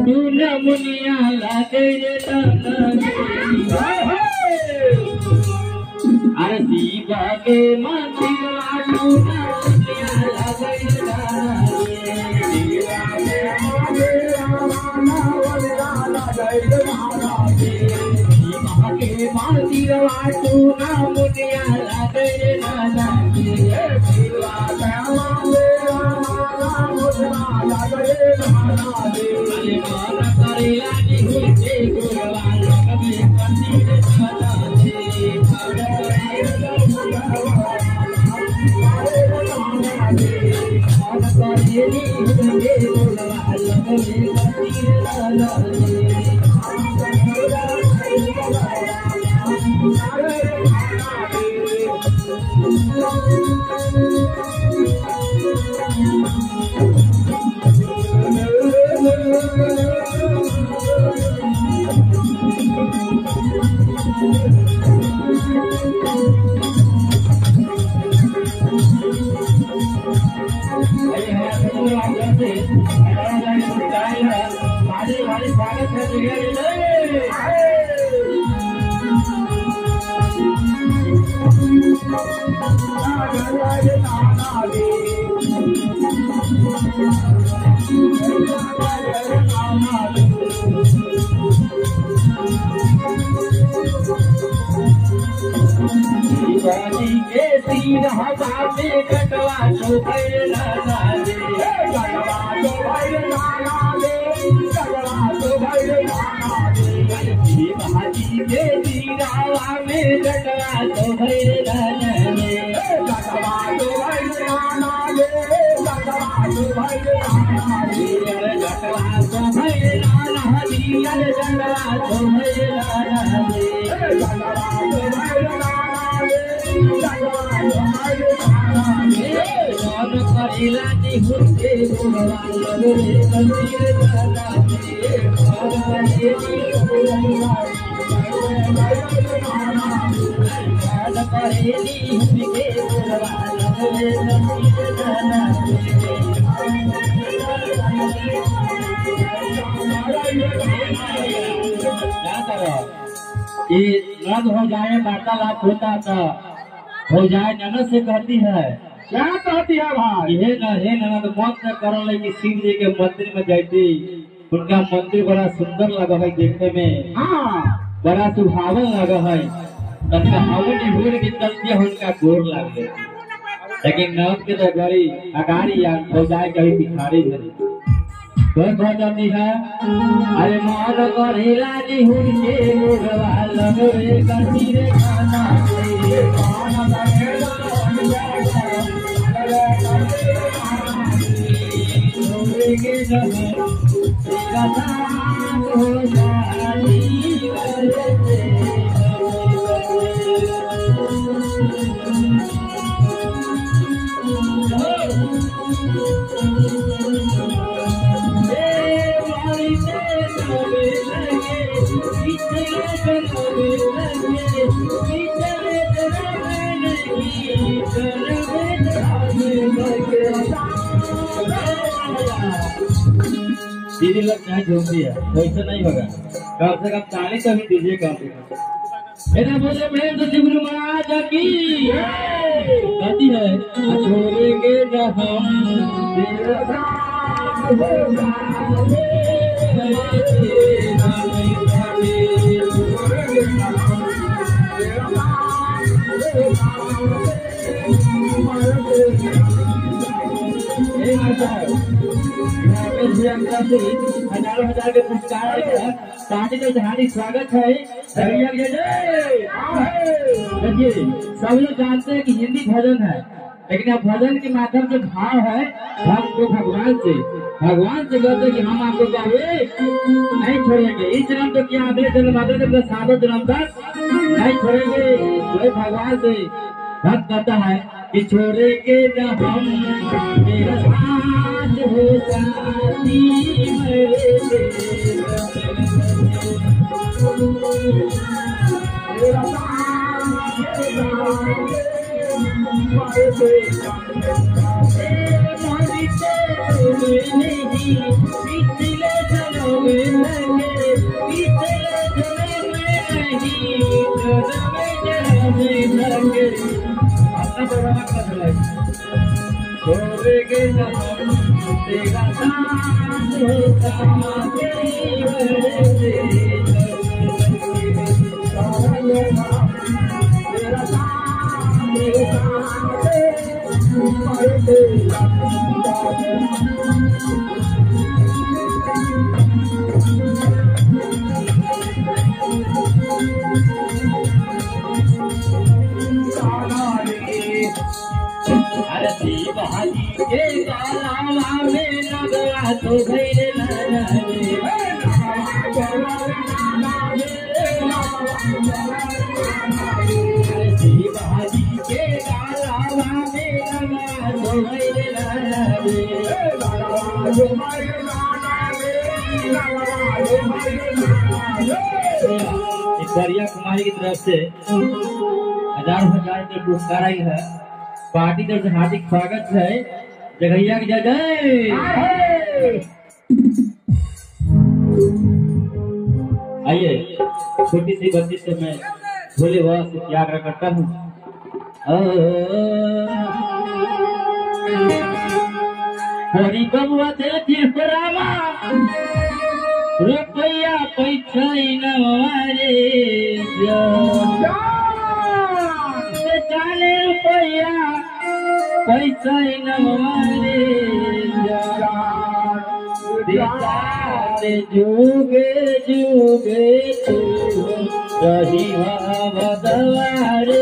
तू न मुनिया लागे अरे दीवा के मंदिर तू न मुनिया लागे मंदिर तू न मुनिया लागे रद्द हो जाए वार्तालाप होता तो हो जाए ननद से कहती है क्या कहती है भाई हे ननद मत न करो लेकिन शिव जी के मंदिर में जाती उनका मंदिर बड़ा सुंदर लगा है देखने में हाँ बड़ा सुहावन लगा है हवन भूल की चलती उनका गोर लग गया लेकिन ननद के तो गड़ी अगाड़ी या हो जाए कभी पिछाड़ी भरी जाती है अरे मोर करेला जी हुनके मुरवा लगवे करती रे खाना के जब तेरा नाम हो जाती दीदी लोग चाहे झूमती है वैसे नहीं होगा कम से कम ताली तो भी दीजिए कम से कम बोले मैं तो शिव महाराज की कहती है छोड़ेंगे न हजारों हजार के पुरस्कार हार्दिक स्वागत है। देखिए सब लोग जानते हैं कि हिंदी भजन है लेकिन अब भजन के माध्यम से भाव है हम को भगवान से कहते कि हम आपको नहीं छोड़ेंगे इस जन्म तो क्या अगले जन्म अगले सातों जन्म तक नहीं छोड़ेंगे। तो भगवान से भक्त कहता है कि छोड़ेंगे न हम मेरा साथ हो जाती पिछले गरिया कुमारी की तरफ से 1000 के पुरस्कार आई है। पार्टी तरफ से हार्दिक स्वागत है। जगैया की जय जय। आइए छोटी सी बच्ची से मैं भोले बाबा से क्या आग्रह करता हूँ। हरी बबुआ दे चिरपरावा रुपया पैसा नवारे चाले रुपया पैसा नवारे जुगे जुगे तू रही बदवारे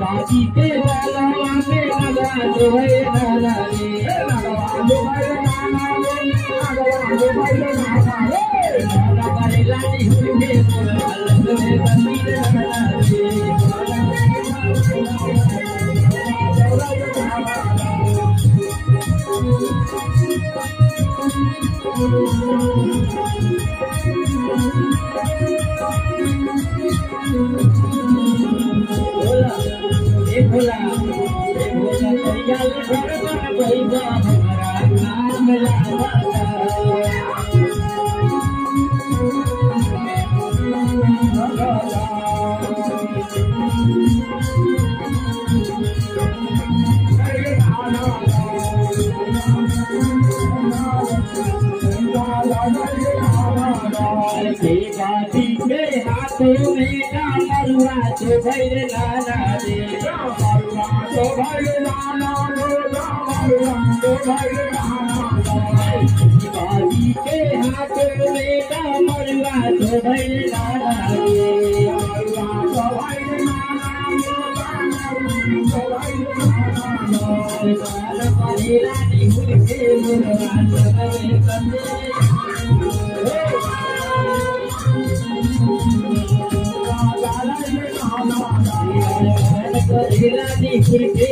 बाजी के बाला में लगा दो है नाना रे नाना बारे लाली हुए अलग में बंदी नाना रे भोला भैया घर पर भैया हमारा नाम लावाता बाजी के हाथों में डामरुआ तो भैर नाना रे तो भैर नाना बाजी के हाथों में डामरुआ तो भैर नाना रे रानी हुई के रानी फुलके